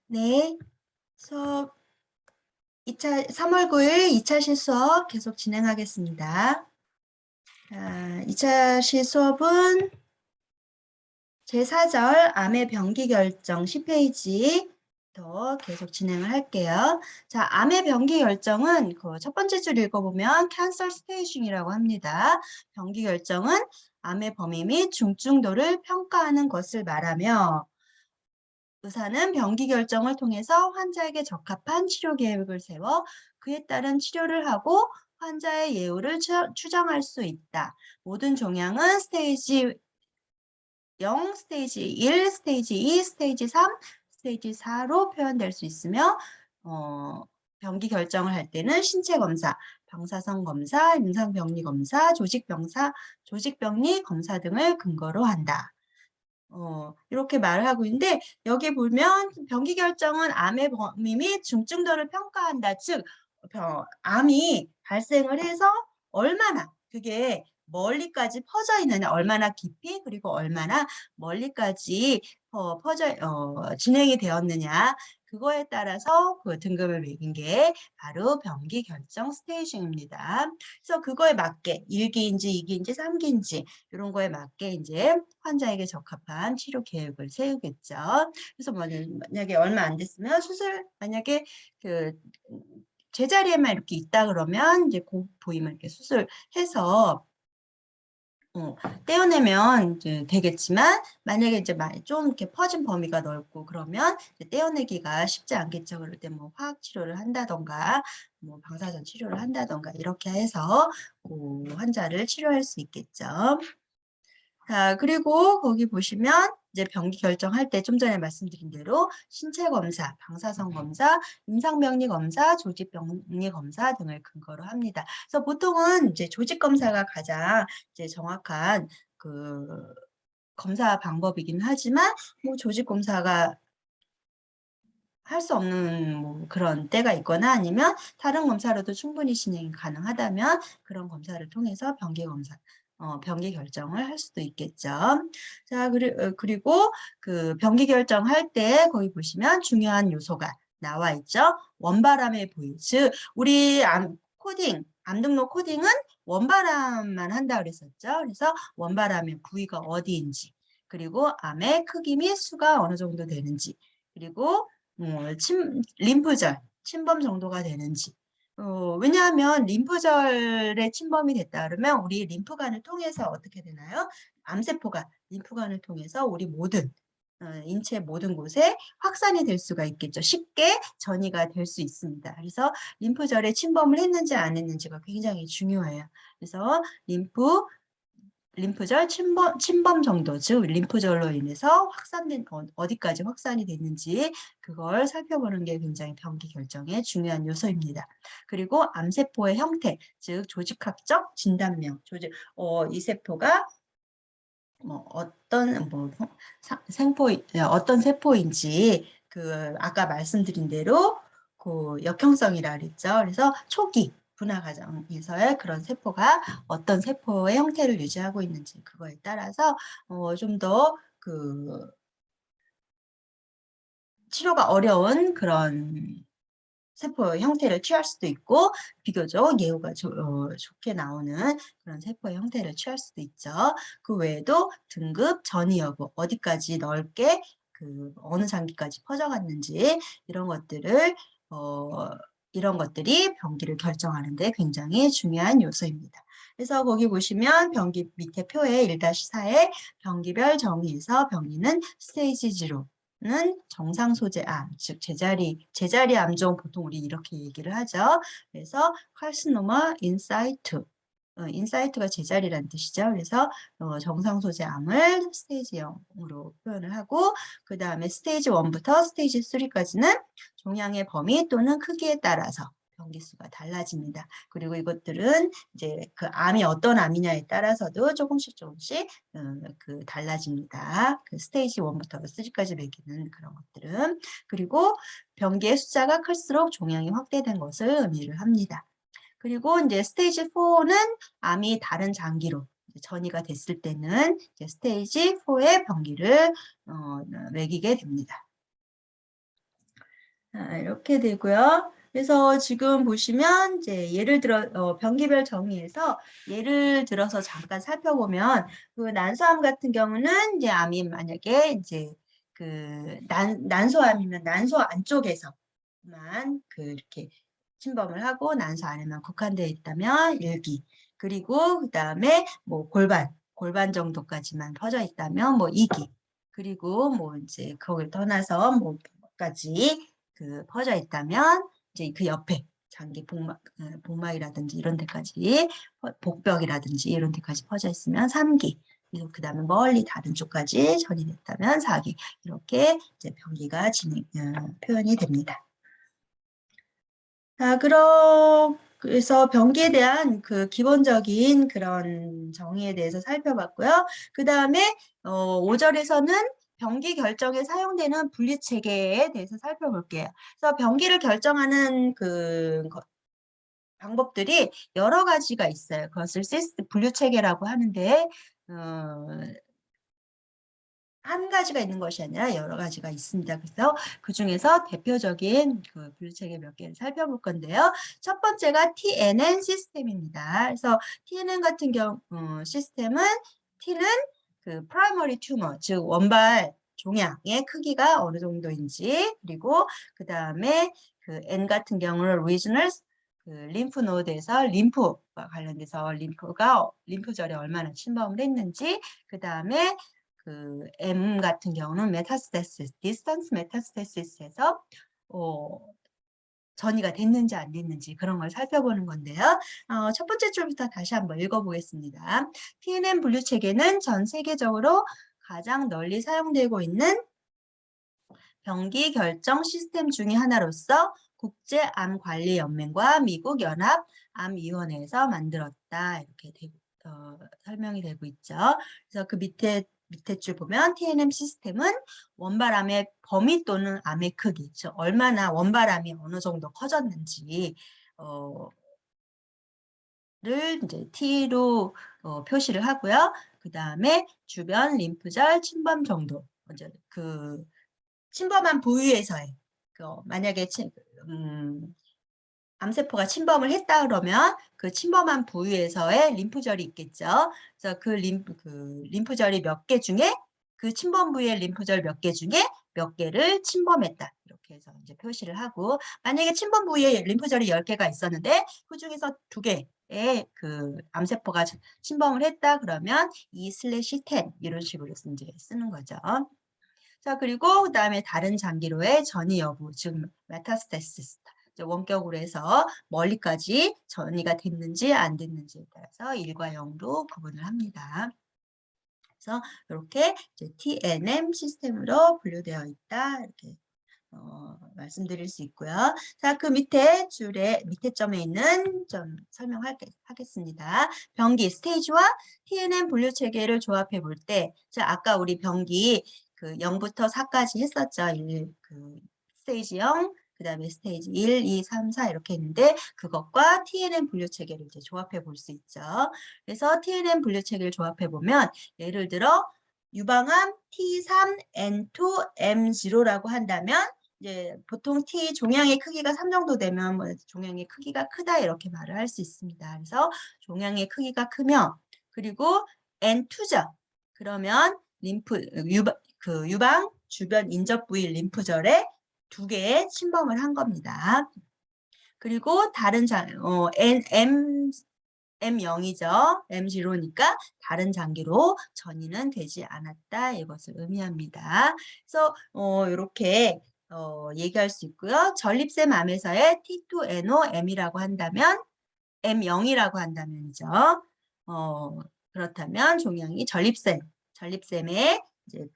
네, 수업 3월 9일 2차 실수업 계속 진행하겠습니다. 2차 실수업은 제4절 암의 병기 결정 10페이지 더 계속 진행을 할게요. 자, 암의 병기 결정은 그 첫 번째 줄 읽어보면 cancer staging이라고 합니다. 병기 결정은 암의 범위 및 중증도를 평가하는 것을 말하며 의사는 병기 결정을 통해서 환자에게 적합한 치료 계획을 세워 그에 따른 치료를 하고 환자의 예후를 추정할 수 있다. 모든 종양은 스테이지 0, 스테이지 1, 스테이지 2, 스테이지 3, 스테이지 4로 표현될 수 있으며 병기 결정을 할 때는 신체 검사, 방사선 검사, 임상병리 검사, 조직병리 검사 등을 근거로 한다. 이렇게 말을 하고 있는데 여기 보면 병기 결정은 암의 범위 및 중증도를 평가한다. 즉 암이 발생을 해서 얼마나 그게 멀리까지 퍼져 있느냐, 얼마나 깊이 그리고 얼마나 멀리까지 진행이 되었느냐 그거에 따라서 그 등급을 매긴 게 바로 병기 결정 스테이징입니다. 그래서 그거에 맞게 1기인지 2기인지 3기인지 이런 거에 맞게 이제 환자에게 적합한 치료 계획을 세우겠죠. 그래서 만약에 얼마 안 됐으면 만약에 그 제자리에만 이렇게 있다 그러면 이제 부임을 이렇게 수술해서 떼어내면 이제 되겠지만 만약에 이제 좀 이렇게 퍼진 범위가 넓고 그러면 떼어내기가 쉽지 않겠죠. 그럴 때 뭐 화학 치료를 한다던가 뭐 방사선 치료를 한다던가 이렇게 해서 환자를 치료할 수 있겠죠. 자, 그리고 거기 보시면 이제 병기 결정할 때 좀 전에 말씀드린 대로 신체 검사, 방사선 검사, 임상병리 검사, 조직병리 검사 등을 근거로 합니다. 그래서 보통은 이제 조직 검사가 가장 이제 정확한 그 검사 방법이긴 하지만 뭐 조직 검사가 할 수 없는 뭐 그런 때가 있거나 아니면 다른 검사로도 충분히 진행이 가능하다면 그런 검사를 통해서 병기 결정을 할 수도 있겠죠. 자, 그리고 그 병기 결정할 때 거기 보시면 중요한 요소가 나와 있죠. 원바람의 부위, 즉 우리 암 등록 코딩은 원바람만 한다 그랬었죠. 그래서 원바람의 부위가 어디인지, 그리고 암의 크기 및 수가 어느 정도 되는지, 그리고 림프절, 침범 정도가 되는지. 왜냐하면 림프절에 침범이 됐다 그러면 우리 림프관을 통해서 어떻게 되나요? 암세포가 림프관을 통해서 우리 인체 모든 곳에 확산이 될 수가 있겠죠. 쉽게 전이가 될 수 있습니다. 그래서 림프절에 침범을 했는지 안 했는지가 굉장히 중요해요. 그래서 림프절 침범 정도, 즉 림프절로 인해서 어디까지 확산이 됐는지 그걸 살펴보는 게 굉장히 병기 결정의 중요한 요소입니다. 그리고 암세포의 형태, 즉 조직학적 진단명, 이 세포가 어떤 세포인지 아까 말씀드린 대로 그 역형성이라 그랬죠. 그래서 초기 분화 과정에서의 그런 세포가 어떤 세포의 형태를 유지하고 있는지 그거에 따라서 좀 더 치료가 어려운 그런 세포의 형태를 취할 수도 있고 비교적 예후가 좋게 나오는 그런 세포의 형태를 취할 수도 있죠. 그 외에도 등급, 전이 여부, 어디까지 넓게 어느 장기까지 퍼져갔는지 이런 것들이 병기를 결정하는 데 굉장히 중요한 요소입니다. 그래서 거기 보시면 병기 밑에 표에 1-4에 병기별 정의에서 병리는 스테이지 0는 정상 소재암, 즉 제자리 암종 보통 우리 이렇게 얘기를 하죠. 그래서 카르시노마 인사이트, 인사이트가 제자리라는 뜻이죠. 그래서 정상 소재 암을 스테이지 0으로 표현을 하고 그 다음에 스테이지 1부터 스테이지 3까지는 종양의 범위 또는 크기에 따라서 병기수가 달라집니다. 그리고 이것들은 이제 그 암이 어떤 암이냐에 따라서도 조금씩 달라집니다. 그 스테이지 1부터 3까지 매기는 그런 것들은. 그리고 병기의 숫자가 클수록 종양이 확대된 것을 의미를 합니다. 그리고 이제 스테이지 4는 암이 다른 장기로 전이가 됐을 때는 이제 스테이지 4의 병기를 매기게 됩니다. 이렇게 되고요. 그래서 지금 보시면 이제 예를 들어 병기별 정의에서 예를 들어서 잠깐 살펴보면 그 난소암 같은 경우는 이제 암이 만약에 이제 그 난소암이면 난소 안쪽에서만 이렇게 침범을 하고 난소 안에만 국한되어 있다면 1기, 그리고 그다음에 뭐 골반 정도까지만 퍼져 있다면 뭐 2기, 그리고 뭐 이제 거기를 떠나서 뭐까지 퍼져 있다면 이제 그 옆에 장기 복막이라든지 이런 데까지 복벽이라든지 이런 데까지 퍼져 있으면 3기, 그리고 그 다음에 멀리 다른 쪽까지 전이됐다면 4기, 이렇게 이제 병기가 표현이 됩니다. 자, 그래서 병기에 대한 그 기본적인 그런 정의에 대해서 살펴봤고요. 그 다음에 5절에서는 병기 결정에 사용되는 분류 체계에 대해서 살펴볼게요. 그래서 병기를 결정하는 방법들이 여러 가지가 있어요. 그것을 분류 체계라고 하는데 한 가지가 있는 것이 아니라 여러 가지가 있습니다. 그래서 그중에서 대표적인 그 분류체계 몇 개를 살펴볼 건데요. 첫 번째가 TNN 시스템입니다. 그래서 TNN 같은 경우 시스템은 T는 그 primary tumor, 즉 원발 종양의 크기가 어느 정도인지, 그리고 그 다음에 그 N 같은 경우는 regional 그 림프 노드에서 림프와 관련돼서 림프절에 얼마나 침범을 했는지, 그 다음에 그 M 같은 경우는 메타스테시스, 디스턴스 메타스테시스에서 전이가 됐는지 안 됐는지 그런 걸 살펴보는 건데요. 첫 번째 줄부터 다시 한번 읽어보겠습니다. TNM 분류 체계는 전 세계적으로 가장 널리 사용되고 있는 병기 결정 시스템 중의 하나로서 국제암관리연맹과 미국 연합암위원회에서 만들었다. 이렇게 설명이 되고 있죠. 그래서 그 밑에 줄 보면 TNM 시스템은 원발암의 범위 또는 암의 크기, 즉 얼마나 원발암이 어느 정도 커졌는지 를 이제 T로 표시를 하고요. 그 다음에 주변 림프절 침범 정도, 먼저 그 침범한 부위에서의 만약에 암세포가 침범을 했다 그러면 그 침범한 부위에서의 림프절이 있겠죠. 그래서 그 림프절이 몇 개 중에 그 침범 부위의 림프절 몇 개 중에 몇 개를 침범했다. 이렇게 해서 이제 표시를 하고, 만약에 침범 부위에 림프절이 10개가 있었는데 그 중에서 2개의 그 암세포가 침범을 했다 그러면 2/10 이런 식으로 이제 쓰는 거죠. 자, 그리고 그 다음에 다른 장기로의 전이 여부, 즉 메타스테시스, 원격으로 해서 멀리까지 전이가 됐는지 안 됐는지에 따라서 1과 0로 구분을 합니다. 그래서 이렇게 이제 TNM 시스템으로 분류되어 있다, 이렇게 말씀드릴 수 있고요. 자, 그 밑에 점에 있는 점 설명하겠습니다. 병기 스테이지와 TNM 분류 체계를 조합해 볼 때, 아까 우리 병기 그 0부터 4까지 했었죠. 스테이지 0, 그 다음에 스테이지 1, 2, 3, 4 이렇게 했는데 그것과 TNM 분류 체계를 이제 조합해 볼 수 있죠. 그래서 TNM 분류 체계를 조합해 보면 예를 들어 유방암 T3N2 M0라고 한다면 이제 보통 T 종양의 크기가 3 정도 되면 종양의 크기가 크다 이렇게 말을 할 수 있습니다. 그래서 종양의 크기가 크면, 그리고 N2죠. 그러면 유방 주변 인접 부위 림프절에 2개의 침범을 한 겁니다. 그리고 다른 M0이죠. M0니까 다른 장기로 전이는 되지 않았다. 이것을 의미합니다. 그래서 이렇게 얘기할 수 있고요. 전립腺 암에서의 T2NO-M이라고 한다면 M0이라고 한다면이죠. 그렇다면 종양이 전립腺에 이제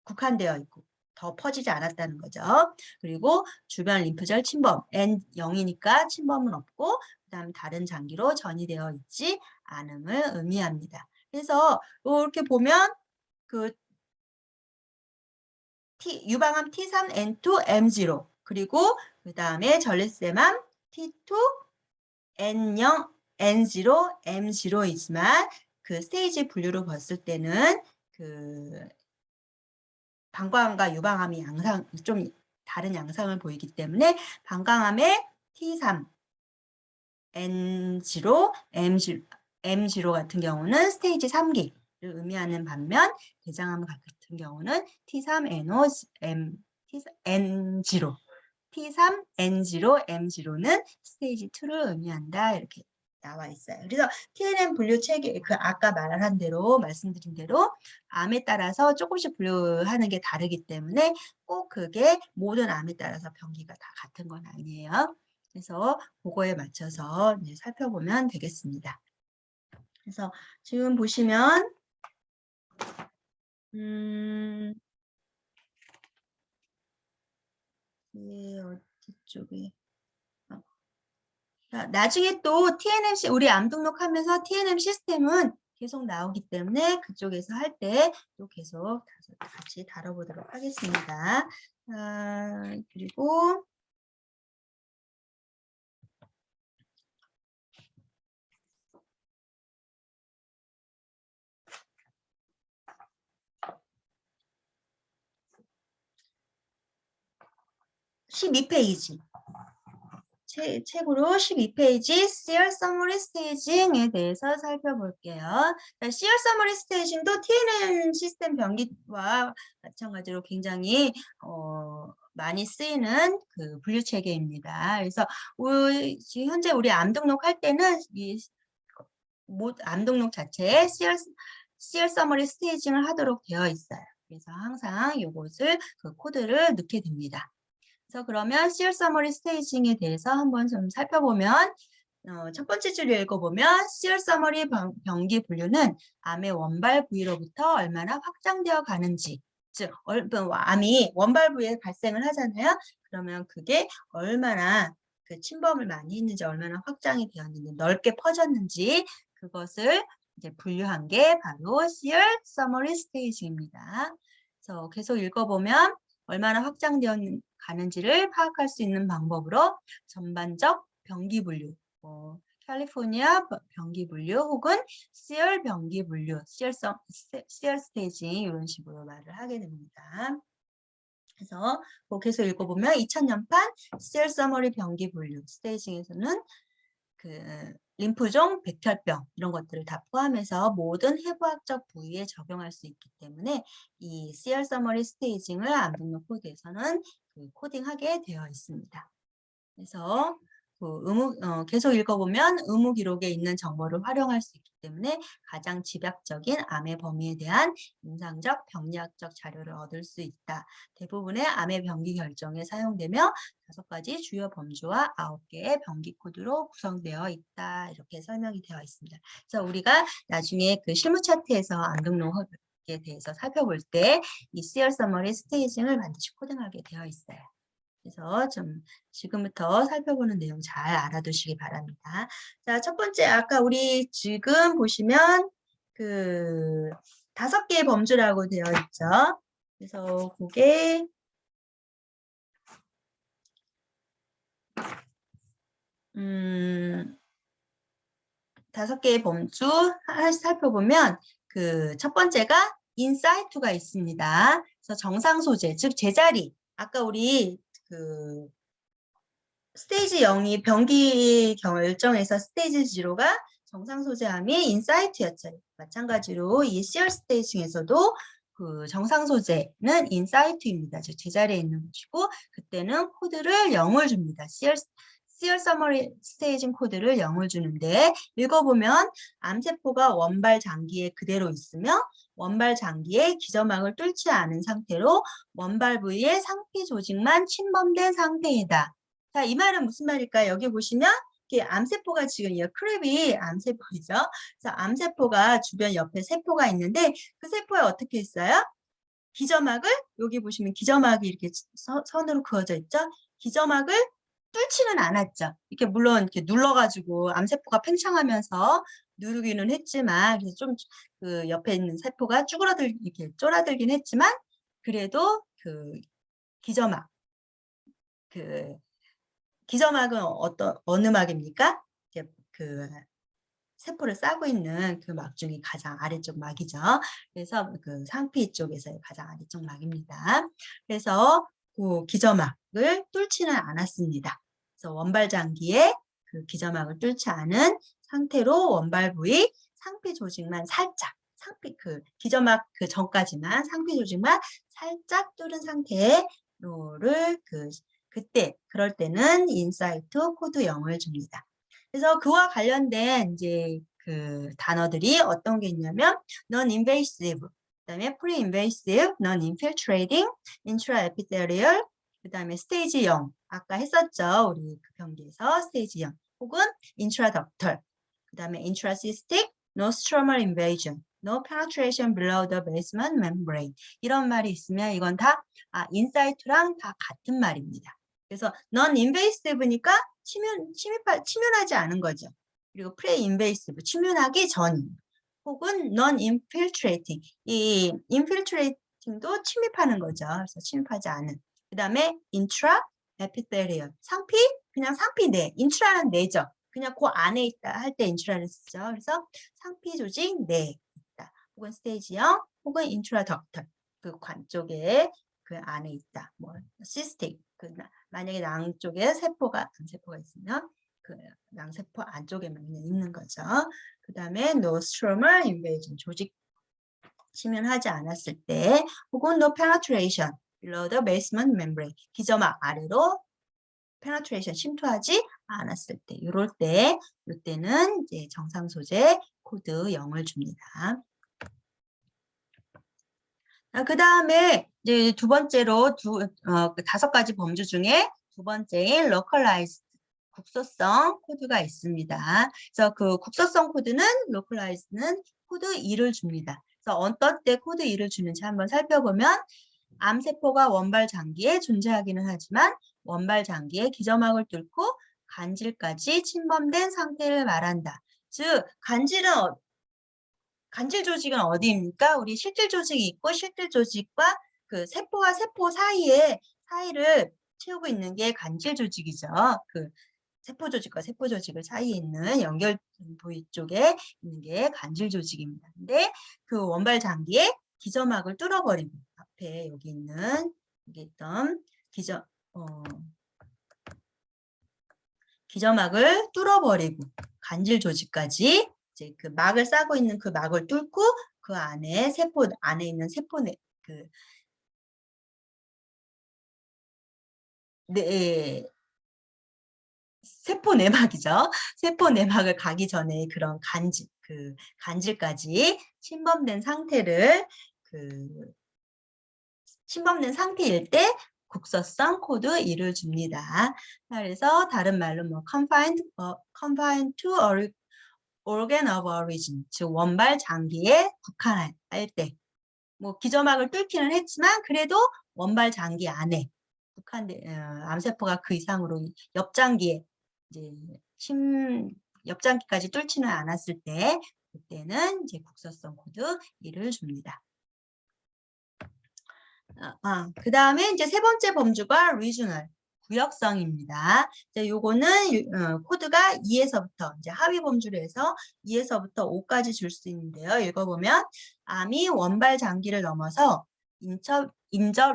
국한되어 있고 더 퍼지지 않았다는 거죠. 그리고 주변 림프절 침범 N0이니까 침범은 없고 그다음 다른 장기로 전이되어 있지 않음을 의미합니다. 그래서 이렇게 보면 유방암 T3N2 M0, 그리고 그 다음에 전립腺암 T2 N0 N0 M0이지만 그 스테이지 분류로 봤을 때는 방광암과 유방암이 항상 좀 다른 양상을 보이기 때문에 방광암의 T3, N0, M0 같은 경우는 스테이지 3기를 의미하는 반면 대장암 같은 경우는 T3, N0, N0, T3, N0, M0는 스테이지 2를 의미한다. 이렇게 나와 있어요. 그래서 TNM 분류 체계, 아까 말한 대로, 말씀드린 대로 암에 따라서 조금씩 분류하는 게 다르기 때문에 꼭 그게 모든 암에 따라서 병기가 다 같은 건 아니에요. 그래서 그거에 맞춰서 이제 살펴보면 되겠습니다. 그래서 지금 보시면 어디 쪽에 나중에 또 TNM 우리 암 등록하면서 TNM 시스템은 계속 나오기 때문에 그쪽에서 할 때 또 계속 같이 다뤄보도록 하겠습니다. 그리고 12페이지. 책으로 12페이지 Sear Summary Staging에 대해서 살펴볼게요. Sear Summary Staging도 TNM 시스템 병기와 마찬가지로 굉장히 많이 쓰이는 그 분류 체계입니다. 그래서 지금 현재 우리 암 등록할 때는 암 등록 자체에 Sear Summary Staging을 하도록 되어 있어요. 그래서 항상 이것을 그 코드를 넣게 됩니다. 그래서 그러면 Sear Summary Staging에 대해서 한번 좀 살펴보면 첫 번째 줄을 읽어보면 Sear Summary 병기 분류는 암의 원발 부위로부터 얼마나 확장되어 가는지, 즉 암이 원발 부위에 발생을 하잖아요. 그러면 그게 얼마나 그 침범을 많이 했는지, 얼마나 확장이 되었는지, 넓게 퍼졌는지 그것을 이제 분류한 게 바로 Sear Summary Staging입니다. 그래서 계속 읽어보면 얼마나 확장되어 가는지를 파악할 수 있는 방법으로 전반적 병기 분류, 캘리포니아 병기 분류 혹은 Sear 병기 분류, Sear 스테이징 이런 식으로 말을 하게 됩니다. 그래서 계속 읽어보면 2000년판 Sear Summary 병기 분류 스테이징에서는 그 림프종, 백혈병 이런 것들을 다 포함해서 모든 해부학적 부위에 적용할 수 있기 때문에 이 Sear Summary Staging을 암 등록 코드에서는 코딩하게 되어 있습니다. 그래서 계속 읽어보면 의무 기록에 있는 정보를 활용할 수 있기 때문에 가장 집약적인 암의 범위에 대한 임상적, 병리학적 자료를 얻을 수 있다. 대부분의 암의 병기 결정에 사용되며 5가지 주요 범주와 9개의 병기 코드로 구성되어 있다. 이렇게 설명이 되어 있습니다. 그래서 우리가 나중에 그 실무 차트에서 암 등록에 대해서 살펴볼 때 이 Sear Summary Staging을 반드시 코딩하게 되어 있어요. 그래서 좀 지금부터 살펴보는 내용 잘 알아두시기 바랍니다. 자, 첫 번째 아까 우리 지금 보시면 그 5개의 범주라고 되어 있죠. 그래서 그게 5개의 범주 하나씩 살펴보면 그 첫 번째가 인사이트가 있습니다. 그래서 정상 소재, 즉 제자리. 아까 우리 그 스테이지 0이 병기 결정에서 스테이지 0가 정상 소재암이 인사이트였죠. 마찬가지로 이 Sear 스테이징에서도 그 정상 소재는 인사이트입니다. 즉 제자리에 있는 것이고 그때는 코드를 0을 줍니다. Sear Summary Staging 코드를 0을 주는데 읽어보면 암세포가 원발 장기에 그대로 있으며 원발 장기에 기저막을 뚫지 않은 상태로 원발 부위의 상피 조직만 침범된 상태이다. 자, 이 말은 무슨 말일까요? 여기 보시면 암세포가 지금 이 크랩이 암세포이죠. 그래서 암세포가 주변 옆에 세포가 있는데 그 세포에 어떻게 있어요? 기저막을 여기 보시면 기저막이 이렇게 선으로 그어져 있죠. 기저막을 뚫지는 않았죠. 이렇게 물론 이렇게 눌러가지고 암세포가 팽창하면서 누르기는 했지만 그래서 좀 그 옆에 있는 세포가 이렇게 쫄아들긴 했지만 그래도 그 기저막 기저막은 어느 막입니까? 이제 그 세포를 싸고 있는 그 막 중에 가장 아래쪽 막이죠. 그래서 그 상피 쪽에서의 가장 아래쪽 막입니다. 그래서 그 기저막을 뚫지는 않았습니다. 그래서 원발 장기에 그 기저막을 뚫지 않은 상태로 원발 부위 상피 조직만 살짝 상피 그 기저막 그 전까지만 상피 조직만 살짝 뚫은 상태로를 그때 그럴 때는 인사이트 코드 0을 줍니다. 그래서 그와 관련된 이제 그 단어들이 어떤 게 있냐면 non-invasive, 그다음에 pre-invasive, non-infiltrating, intraepithelial, 그다음에 스테이지 0 아까 했었죠 우리 그 경기에서 스테이지 0 혹은 intraductal, 그다음에 intracystic, no stromal invasion, no penetration below the basement membrane 이런 말이 있으면 이건 다 인사이트랑 다 같은 말입니다. 그래서 non-invasive니까 침윤하지 않은 거죠. 그리고 pre-invasive 침윤하기 전 혹은 non-infiltrating 이 infiltrating도 침입하는 거죠. 그래서 침입하지 않은. 그 다음에 intraepithelial 상피 그냥 상피 내 intra는 내죠. 그냥 그 안에 있다 할 때 intra를 쓰죠. 그래서 상피 조직 내에 있다. 혹은 스테이지 0 혹은 intraductal 그 관 쪽에 그 안에 있다. 뭐 cystic 그 만약에 낭 쪽에 세포가 있으면 그 낭세포 안쪽에만 그냥 있는 거죠. 그 다음에 no stromal invasion 조직 침윤하지 않았을 때 혹은 no penetration below the basement membrane 기저막 아래로 penetration 침투하지 않았을 때 이럴 때 이때는 이제 정상 소재 코드 0을 줍니다. 그 다음에 이제 두 번째로 그 5가지 범주 중에 두 번째인 localized 국소성 코드가 있습니다. 그래서 그 국소성 코드는 localized는 코드 2를 줍니다. 그래서 어떤 때 코드 2를 주는지 한번 살펴보면 암세포가 원발 장기에 존재하기는 하지만 원발 장기에 기저막을 뚫고 간질까지 침범된 상태를 말한다. 즉 간질 조직은 어디입니까? 우리 실질 조직이 있고 실질 조직과 그 세포와 세포 사이를 채우고 있는 게 간질 조직이죠. 그 세포 조직과 세포 조직을 사이에 있는 연결 부위 쪽에 있는 게 간질 조직입니다. 근데 그 원발 장기에 기저막을 뚫어버리고 앞에 여기 있던 기저막을 뚫어버리고 간질 조직까지 이제 그 막을 싸고 있는 그 막을 뚫고 그 안에 세포 안에 있는 세포 세포 내막이죠. 세포 내막을 가기 전에 그런 간질까지 침범된 상태일 때 국소성 코드 2를 줍니다. 그래서 다른 말로 뭐 confined to organ of origin, 즉 원발 장기에 국한할 때, 뭐 기저막을 뚫기는 했지만 그래도 원발 장기 안에 국한된 암세포가 그 이상으로 옆장기에 이제 옆장기까지 뚫지는 않았을 때 그때는 이제 국소성 코드 2를 줍니다. 그 다음에 이제 세 번째 범주가 regional, 구역성입니다. 이제 요거는 코드가 2에서부터 이제 하위 범주로 해서 2에서부터 5까지 줄 수 있는데요. 읽어보면 암이 원발 장기를 넘어서 인접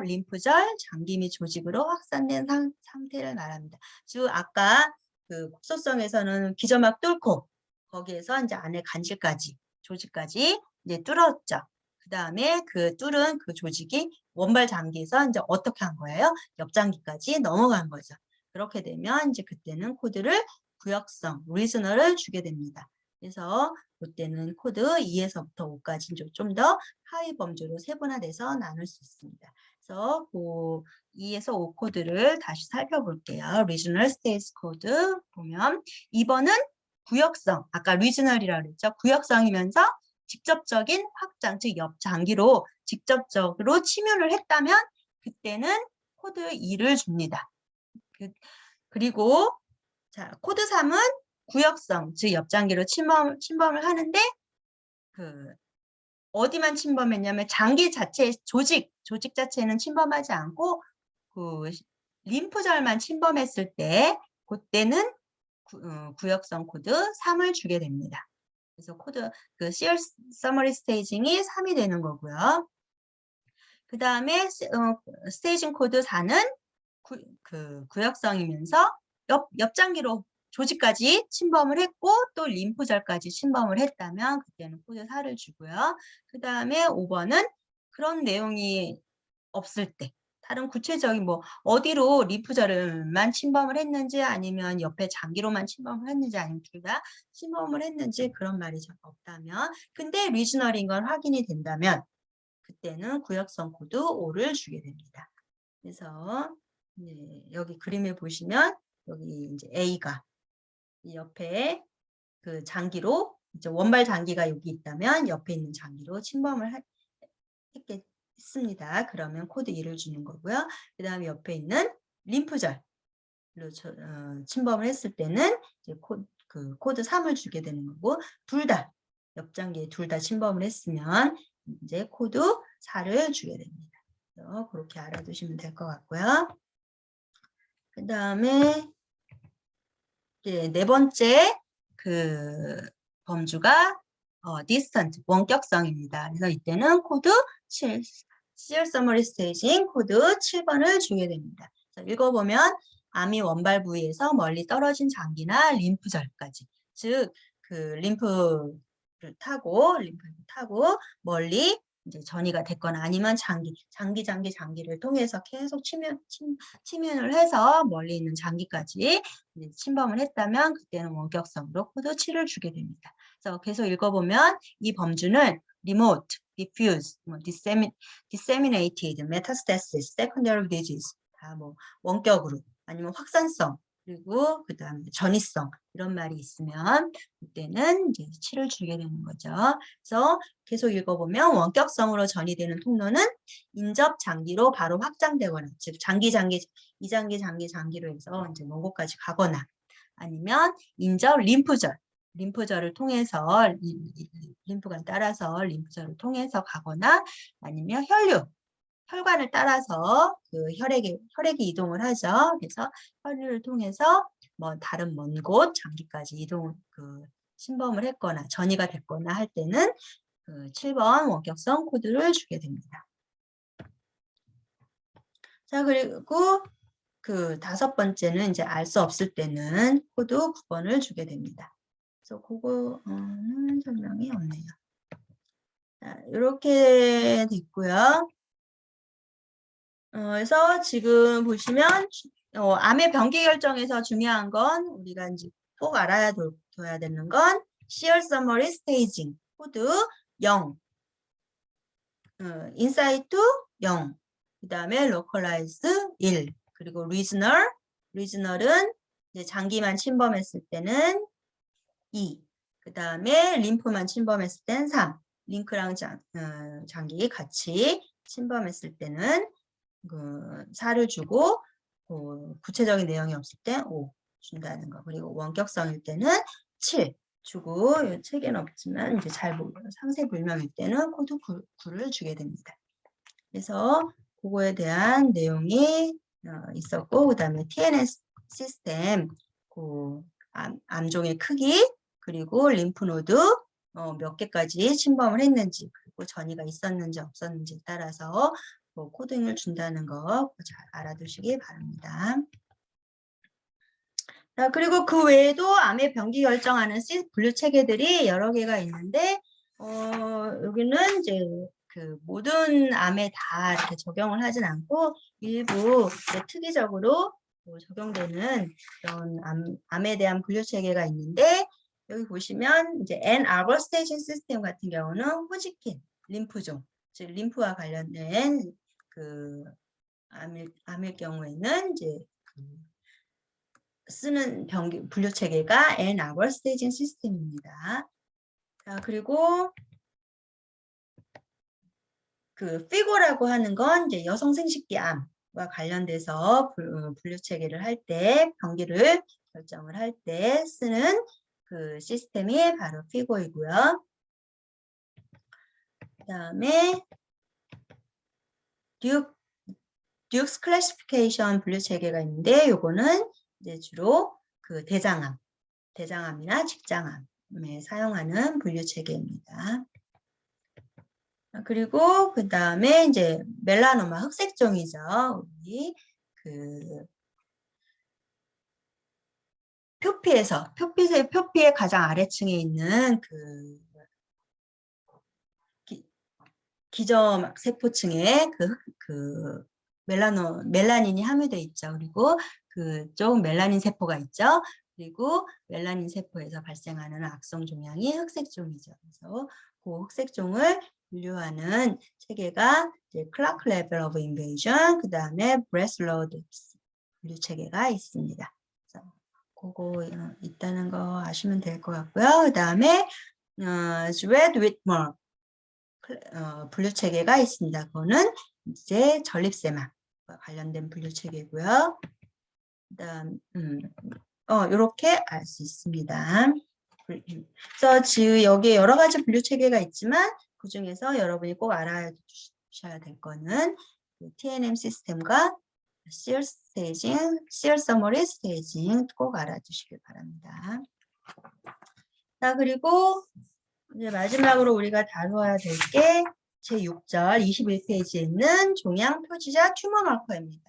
림프절, 장기 및 조직으로 확산된 상태를 말합니다. 즉 아까 그 국소성에서는 기저막 뚫고 거기에서 이제 안에 간질까지 조직까지 이제 뚫었죠. 그 다음에 그 뚫은 그 조직이 원발 장기에서 이제 어떻게 한 거예요? 옆장기까지 넘어간 거죠. 그렇게 되면 이제 그때는 코드를 구역성, 리저널을 주게 됩니다. 그래서 그때는 코드 2에서부터 5까지 좀 더 하위 범주로 세분화돼서 나눌 수 있습니다. 그래서 그 2에서 5 코드를 다시 살펴볼게요. 리저널 스테이지 코드 보면 2번은 구역성, 아까 리저널이라고 그랬죠. 구역성이면서 직접적인 확장, 즉 옆장기로 직접적으로 침윤을 했다면 그때는 코드 2를 줍니다. 그리고 자, 코드 3은 구역성, 즉 옆장기로 침범을 하는데 그 어디만 침범했냐면 장기 자체 조직 자체는 침범하지 않고 그 림프절만 침범했을 때 그때는 구역성 코드 3을 주게 됩니다. 그래서 코드 그 시얼 서머리 스테이징이 3이 되는 거고요. 그 다음에 스테이징 코드 4는 구역성이면서 옆장기로 조직까지 침범을 했고 또 림프절까지 침범을 했다면 그때는 코드 4를 주고요. 그 다음에 5번은 그런 내용이 없을 때 다른 구체적인 뭐 어디로 림프절만 침범을 했는지 아니면 옆에 장기로만 침범을 했는지 아니면 둘 다 침범을 했는지 그런 말이 없다면 근데 리지널인 건 확인이 된다면 그때는 구역성 코드 5를 주게 됩니다. 그래서 네, 여기 그림에 보시면 여기 이제 A가 이 옆에 그 장기로 이제 원발 장기가 여기 있다면 옆에 있는 장기로 침범을 했습니다. 그러면 코드 2를 주는 거고요. 그 다음에 옆에 있는 림프절로 침범을 했을 때는 이제 코드 3을 주게 되는 거고 둘 다 옆장기에 둘 다 침범을 했으면 이제 코드 4를 주게 됩니다. 그래서 그렇게 알아두시면 될 것 같고요. 그 다음에 네 번째 그 범주가 distant 원격성입니다. 그래서 이때는 코드 7 Shear Summary Staging 코드 7번을 주게 됩니다. 그래서 읽어보면 암이 원발 부위에서 멀리 떨어진 장기나 림프절까지 즉 그 림프를 타고 멀리 이제 전이가 됐거나 아니면 장기를 통해서 계속 침윤을 해서 멀리 있는 장기까지 침범을 했다면 그때는 원격성으로 코드 7을 주게 됩니다. 그래서 계속 읽어보면 이 범주는 remote, diffuse, disseminated, metastasis, secondary disease 다 뭐 원격으로 아니면 확산성 그리고 그 다음에 전이성 이런 말이 있으면 그때는 이제 7을 주게 되는 거죠. 그래서 계속 읽어보면 원격성으로 전이되는 통로는 인접 장기로 바로 확장되거나 즉 장기로 해서 이제 먼 곳까지 가거나 아니면 인접 림프절을 통해서 림프관 따라서 림프절을 통해서 가거나 아니면 혈관을 따라서 그 혈액이 이동을 하죠. 그래서 혈류를 통해서 뭐 다른 먼 곳 장기까지 침범을 했거나 전이가 됐거나 할 때는 그 7번 원격성 코드를 주게 됩니다. 자, 그리고 그 5번째는 이제 알 수 없을 때는 코드 9번을 주게 됩니다. 그래서 그거는 설명이 없네요. 자, 이렇게 됐고요. 그래서 지금 보시면 암의 병기 결정에서 중요한 건 우리가 이제 꼭 알아둬야 되는 건 Shear Summary Staging 코드 0, Insight 0, 그 다음에 Localized 1, 그리고 Regional은 이제 장기만 침범했을 때는 2, 그 다음에 림프만 침범했을 때는 3, 링크랑 장기 같이 침범했을 때는 4를 주고 구체적인 내용이 없을 때 5 준다는 거. 그리고 원격성일 때는 7 주고 이 책에는 없지만 이제 잘 모르는 상세 불명일 때는 코드 9를 주게 됩니다. 그래서 그거에 대한 내용이 있었고 그 다음에 TNS 시스템 암종의 크기 그리고 림프노드 몇 개까지 침범을 했는지 그리고 전이가 있었는지 없었는지에 따라서 코딩을 준다는 거 잘 알아두시기 바랍니다. 자, 그리고 그 외에도 암의 병기 결정하는 분류 체계들이 여러 개가 있는데 여기는 이제 그 모든 암에 다 이렇게 적용을 하진 않고 일부 특이적으로 적용되는 그런 암에 대한 분류 체계가 있는데 여기 보시면 이제 Ann Arbor Staging System 같은 경우는 호지킨 림프종 즉 림프와 관련된 그 암일 경우에는 이제 쓰는 분류 체계가 Ann Arbor Staging System입니다. 자, 그리고 그 피고라고 하는 건 이제 여성 생식기 암과 관련돼서 분류 체계를 할 때 병기를 결정을 할 때 쓰는 그 시스템이 바로 피고이고요. 그다음에 듀크스 클래시피케이션 분류 체계가 있는데 요거는 이제 주로 그 대장암이나 직장암에 사용하는 분류 체계입니다. 그리고 그 다음에 이제 멜라노마 흑색종이죠. 우리 그 표피의 가장 아래층에 있는 그 기저막 세포층에 그 멜라닌이 함유되어 있죠. 그리고 그쪽 멜라닌 세포가 있죠. 그리고 멜라닌 세포에서 발생하는 악성 종양이 흑색종이죠. 그래서 그 흑색종을 분류하는 체계가 클라크 레벨 오브 인베이전, 그 다음에 브레슬로드 분류 체계가 있습니다. 그래서 그거 있다는 거 아시면 될 것 같고요. 그 다음에 레드 윗머 분류 체계가 있습니다. 그거는 이제 전립선과 관련된 분류 체계고요. 그다음 이렇게 알 수 있습니다. 그래서 지금 여기에 여러 가지 분류 체계가 있지만 그 중에서 여러분이 꼭 알아주셔야 될 거는 TNM 시스템과 Sear 스테이징, Sear 서머리 스테이징 꼭 알아주시길 바랍니다. 자, 그리고 이제 마지막으로 우리가 다뤄야 될 게 제6절 21페이지에 있는 종양 표지자 튜머 마커입니다.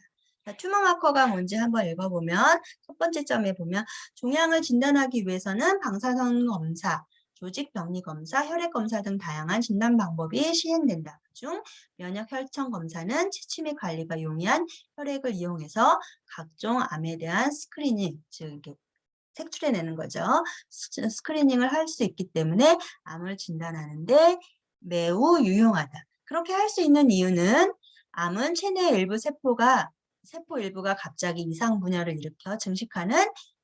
자, 튜머 마커가 뭔지 한번 읽어보면 첫 번째 점에 보면 종양을 진단하기 위해서는 방사선 검사, 조직 병리 검사, 혈액 검사 등 다양한 진단 방법이 시행된다. 그중 면역 혈청 검사는 치치 및 관리가 용이한 혈액을 이용해서 각종 암에 대한 스크리닝, 즉 색출해내는 거죠. 스크리닝을 할 수 있기 때문에 암을 진단하는데 매우 유용하다. 그렇게 할 수 있는 이유는 암은 체내 일부 세포 일부가 갑자기 이상 분열을 일으켜 증식하는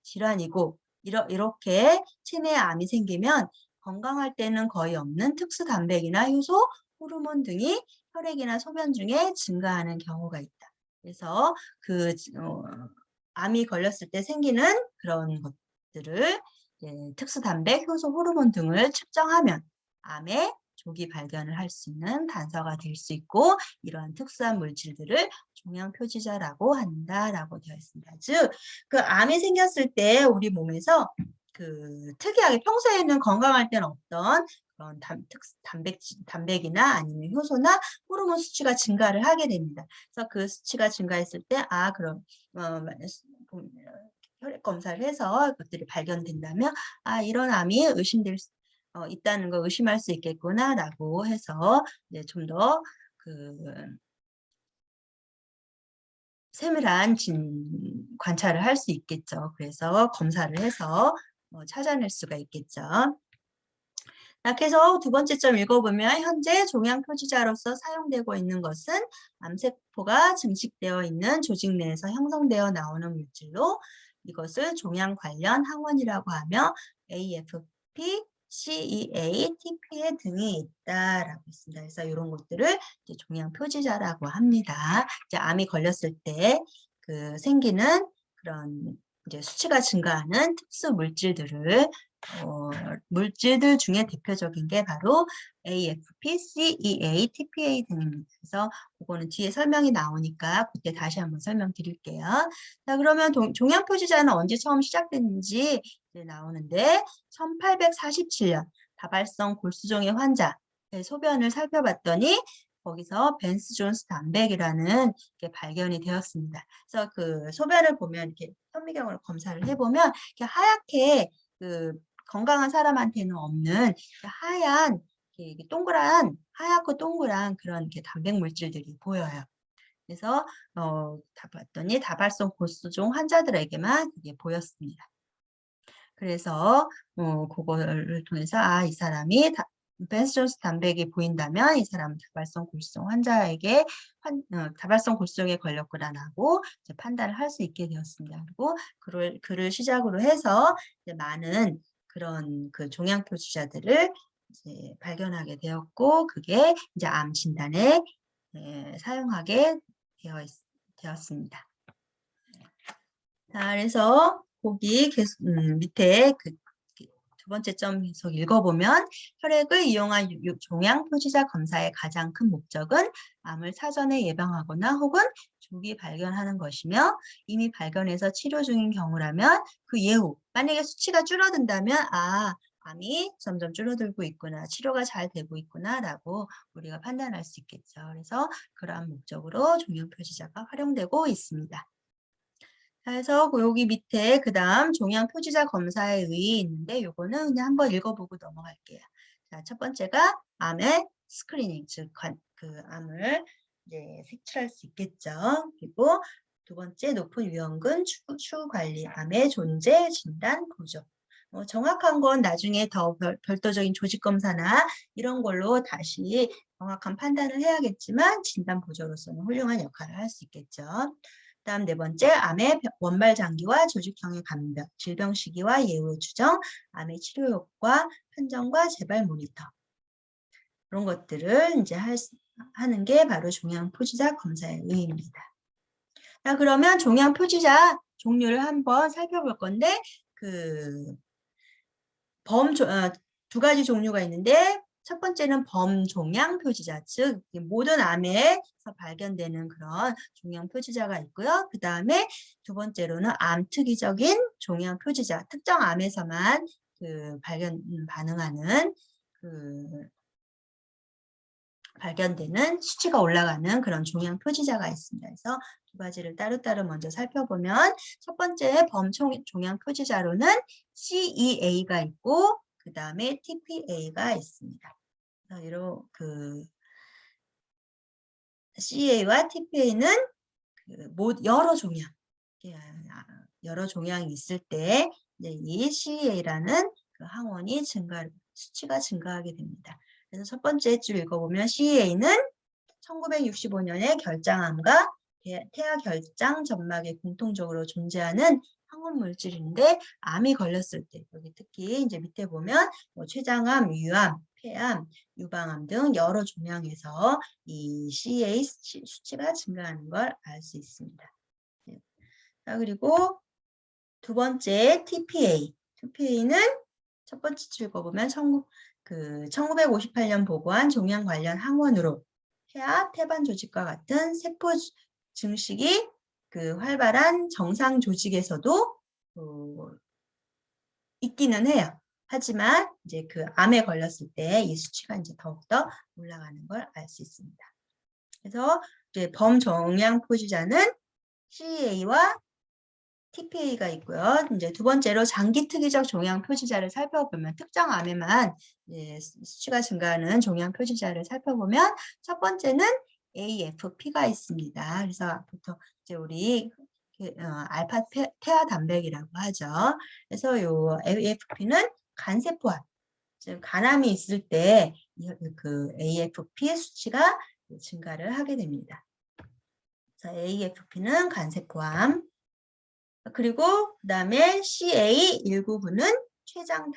질환이고 이렇게 체내에 암이 생기면 건강할 때는 거의 없는 특수 단백이나 효소, 호르몬 등이 혈액이나 소변 중에 증가하는 경우가 있다. 그래서 암이 걸렸을 때 생기는 그런 것들을 특수 단백, 효소, 호르몬 등을 측정하면 암의 조기 발견을 할 수 있는 단서가 될 수 있고 이러한 특수한 물질들을 종양 표지자라고 한다라고 되어 있습니다. 즉, 그 암이 생겼을 때 우리 몸에서 그 특이하게 평소에는 건강할 때는 없던 그런 단백이나 아니면 효소나 호르몬 수치가 증가를 하게 됩니다. 그래서 그 수치가 증가했을 때 그럼 혈액 검사를 해서 그것들이 발견된다면 이런 암이 있다는 걸 의심할 수 있겠구나라고 해서 좀 더 세밀한 관찰을 할 수 있겠죠. 그래서 검사를 해서 찾아낼 수가 있겠죠. 그래서 두 번째 점 읽어보면 현재 종양 표지자로서 사용되고 있는 것은 암세포가 증식되어 있는 조직 내에서 형성되어 나오는 물질로 이것을 종양 관련 항원이라고 하며 AFP, CEA, TPA 등이 있다라고 있습니다. 그래서 이런 것들을 이제 종양 표지자라고 합니다. 이제 암이 걸렸을 때 생기는 그런 이제 수치가 증가하는 특수 물질들을 물질들 중에 대표적인 게 바로 AFP, CEA, TPA 등입니다. 그래서 그거는 뒤에 설명이 나오니까 그때 다시 한번 설명드릴게요. 자, 그러면 종양 표지자는 언제 처음 시작됐는지 나오는데 1847년 다발성 골수종의 환자의 소변을 살펴봤더니 거기서 벤스 존스 단백이라는 게 발견이 되었습니다. 그래서 그 소변을 보면 이렇게 현미경으로 검사를 해보면 이렇게 하얗게 건강한 사람한테는 없는 하얀 하얗고 동그란 그런 이렇게 단백 물질들이 보여요. 그래서 봤더니 다발성 골수종 환자들에게만 그게 보였습니다. 그래서 그거를 통해서 이 사람이 벤스 존스 단백이 보인다면 이 사람은 다발성 골수종 환자에게 다발성 골수종에 걸렸구나라고 판단을 할 수 있게 되었습니다. 그리고 그를 시작으로 해서 이제 많은 그런 종양 표지자들을 이제 발견하게 되었고 그게 이제 암 진단에 사용하게 되었습니다. 자, 그래서 거기 계속 밑에 두 번째 점 계속 읽어보면 혈액을 이용한 종양 표지자 검사의 가장 큰 목적은 암을 사전에 예방하거나 혹은 조기 발견하는 것이며 이미 발견해서 치료 중인 경우라면 그 예후 만약에 수치가 줄어든다면 암이 점점 줄어들고 있구나, 치료가 잘 되고 있구나라고 우리가 판단할 수 있겠죠. 그래서 그러한 목적으로 종양 표지자가 활용되고 있습니다. 그래서 여기 밑에 그다음 종양 표지자 검사의 의의 있는데 요거는 그냥 한번 읽어보고 넘어갈게요. 자, 첫 번째가 암의 스크리닝, 즉 그 암을 이제 색출할 수 있겠죠. 그리고 두 번째 높은 위험군 추후 관리, 암의 존재, 진단, 보조. 정확한 건 나중에 더 별도적인 조직 검사나 이런 걸로 다시 정확한 판단을 해야겠지만 진단 보조로서는 훌륭한 역할을 할 수 있겠죠. 그다음 네 번째, 암의 원발 장기와 조직형의 감별, 질병 시기와 예후의 추정, 암의 치료 효과, 판정과 재발 모니터. 그런 것들을 이제 하는 게 바로 종양 표지자 검사의 의의입니다. 자, 그러면 종양 표지자 종류를 한번 살펴볼 건데, 두 가지 종류가 있는데, 첫 번째는 범종양 표지자, 즉 모든 암에서 발견되는 그런 종양 표지자가 있고요. 그 다음에 두 번째로는 암특이적인 종양 표지자, 특정 암에서만 반응하는 발견되는 수치가 올라가는 그런 종양 표지자가 있습니다. 그래서 두 가지를 따로따로 먼저 살펴보면 첫 번째 범종양 표지자로는 CEA가 있고 그 다음에 TPA가 있습니다. CEA와 TPA는 여러 종양이 있을 때 이 CEA라는 그 항원이 수치가 증가하게 됩니다. 그래서 첫 번째 줄 읽어보면 CEA는 1965년에 결장암과 태아 결장 점막에 공통적으로 존재하는 항원 물질인데 암이 걸렸을 때 여기 특히 이제 밑에 보면 췌장암, 위암, 폐암, 유방암 등 여러 종양에서 이 CEA 수치가 증가하는 걸 알 수 있습니다. 자, 그리고 두 번째 TPA. TPA는 첫 번째 줄 읽어보면 1958년 보고한 종양 관련 항원으로 폐와 태반 조직과 같은 세포 증식이 활발한 정상 조직에서도 있기는 해요. 하지만 이제 암에 걸렸을 때 이 수치가 이제 더욱더 올라가는 걸 알 수 있습니다. 그래서 이제 범종양 표지자는 CEA와 TPA가 있고요. 이제 두 번째로 장기 특이적 종양 표지자를 살펴보면 특정 암에만 수치가 증가하는 종양 표지자를 살펴보면 첫 번째는 AFP가 있습니다. 그래서 보통 이제 우리 알파 태아 단백이라고 하죠. 그래서 요 AFP는 간세포암, 즉 간암이 있을 때 그 AFP 수치가 증가를 하게 됩니다. 그래서 AFP는 간세포암. 그리고 그다음에 CA19부는 췌장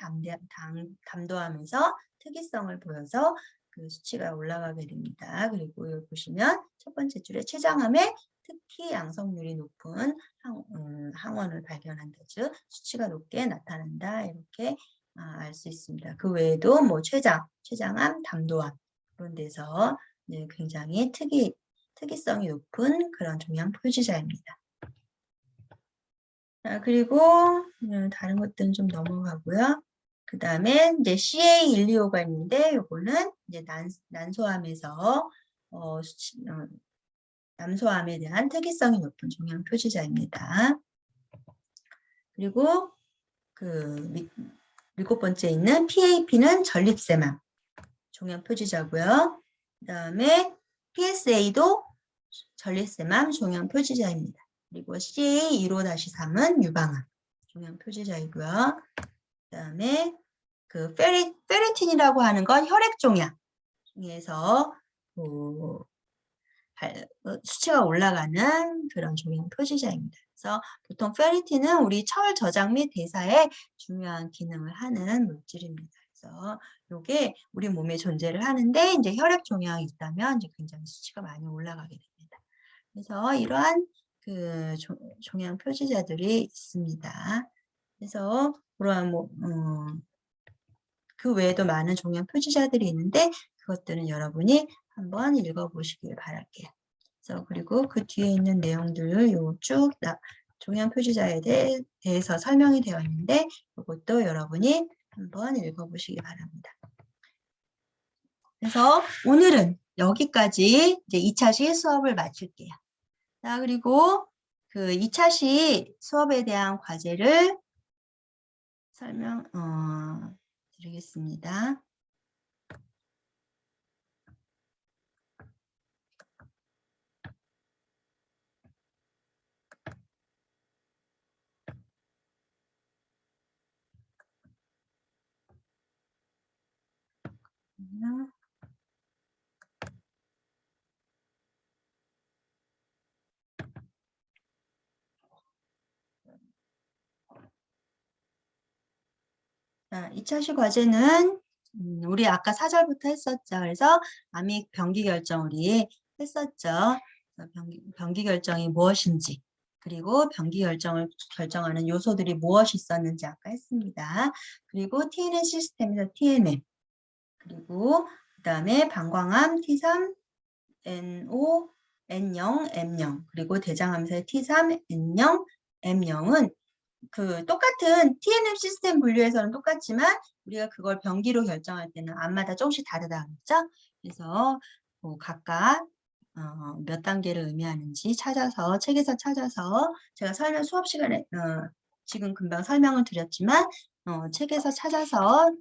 담도하면서 특이성을 보여서 그 수치가 올라가게 됩니다. 그리고 여기 보시면 첫 번째 줄에 췌장암에 특히 양성률이 높은 항원을 발견한다. 즉 수치가 높게 나타난다. 이렇게 알 수 있습니다. 그 외에도 뭐 췌장암, 담도암 그런 데서 굉장히 특이성이 높은 그런 종양 표지자입니다. 자, 그리고 다른 것들은 좀 넘어가고요. 그 다음에 이제 CA125가 있는데 요거는 이제 난소암에서 남소암에 대한 특이성이 높은 종양 표지자입니다. 그리고 일곱 번째 있는 PAP는 전립腺암 종양 표지자고요. 그 다음에 PSA도 전립腺암 종양 표지자입니다. 그리고 CA15-3은 유방암 종양 표지자이고요. 그다음에 페리틴이라고 하는 건 혈액 종양 중에서 수치가 올라가는 그런 종양 표지자입니다. 그래서 보통 페리틴은 우리 철 저장 및 대사에 중요한 기능을 하는 물질입니다. 그래서 이게 우리 몸에 존재를 하는데 이제 혈액 종양이 있다면 이제 굉장히 수치가 많이 올라가게 됩니다. 그래서 이러한 종양 표지자들이 있습니다. 그래서 그러한 그 외에도 많은 종양 표지자들이 있는데 그것들은 여러분이 한번 읽어보시길 바랄게요. 그래서 그리고 그 뒤에 있는 내용들을 쭉 종양 표지자에 대해서 설명이 되어 있는데 이것도 여러분이 한번 읽어보시기 바랍니다. 그래서 오늘은 여기까지 이제 2차시 수업을 마칠게요. 자, 그리고 그 2차시 수업에 대한 과제를 드리겠습니다. 자, 2차시 과제는 우리 아까 4절부터 했었죠. 그래서 암익 병기 결정 우리 했었죠. 병기 결정이 무엇인지, 그리고 병기 결정을 결정하는 요소들이 무엇이 있었는지 아까 했습니다. 그리고 TNN 시스템에서 TNM, 그리고 그 다음에 방광암 T3, NO, N0, M0, 그리고 대장암에서의 T3, N0, M0은 그 똑같은 TNM 시스템 분류에서는 똑같지만 우리가 그걸 병기로 결정할 때는 암마다 조금씩 다르다 그랬죠? 그래서 뭐 각각 몇 단계를 의미하는지 찾아서 책에서 찾아서 제가 수업 시간에 지금 금방 설명을 드렸지만 책에서 찾아서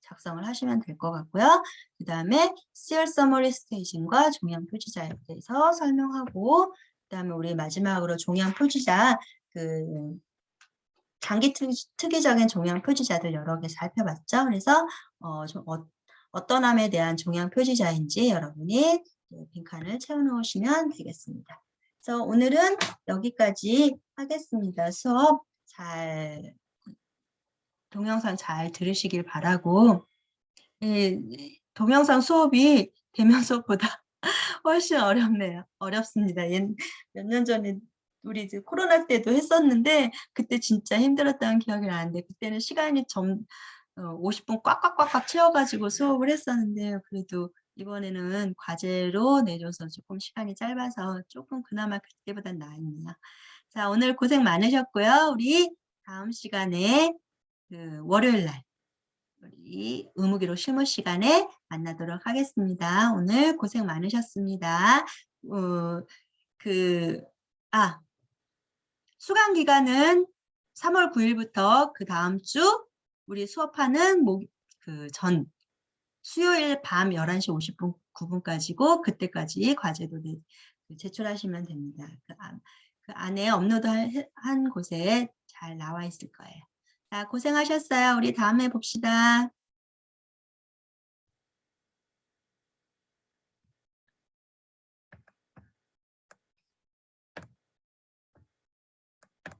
작성을 하시면 될 것 같고요. 그 다음에 Seal Summary Staging과 종양 표지자에 대해서 설명하고, 그 다음에 우리 마지막으로 종양 표지자 그 장기 특이적인 종양 표지자들 여러 개 살펴봤죠. 그래서 어떤 암에 대한 종양 표지자인지 여러분이 빈칸을 채워놓으시면 되겠습니다. 그래서 오늘은 여기까지 하겠습니다. 수업 동영상 잘 들으시길 바라고, 동영상 수업이 대면 수업보다 훨씬 어렵네요. 어렵습니다. 몇 년 전에 우리 이제 코로나 때도 했었는데 그때 진짜 힘들었다는 기억이 나는데 그때는 시간이 50분 꽉꽉꽉꽉 채워가지고 수업을 했었는데 그래도 이번에는 과제로 내줘서 조금 시간이 짧아서 조금 그나마 그때보단 나았네요. 자, 오늘 고생 많으셨고요. 우리 다음 시간에 그 월요일 날 우리 의무기록 실무 시간에 만나도록 하겠습니다. 오늘 고생 많으셨습니다. 수강 기간은 3월 9일부터 그 다음 주 우리 수업하는 수요일 밤 11시 50분 9분까지고 그때까지 과제도 제출하시면 됩니다. 그 안에 업로드한 곳에 잘 나와 있을 거예요. 자, 고생하셨어요. 우리 다음에 봅시다.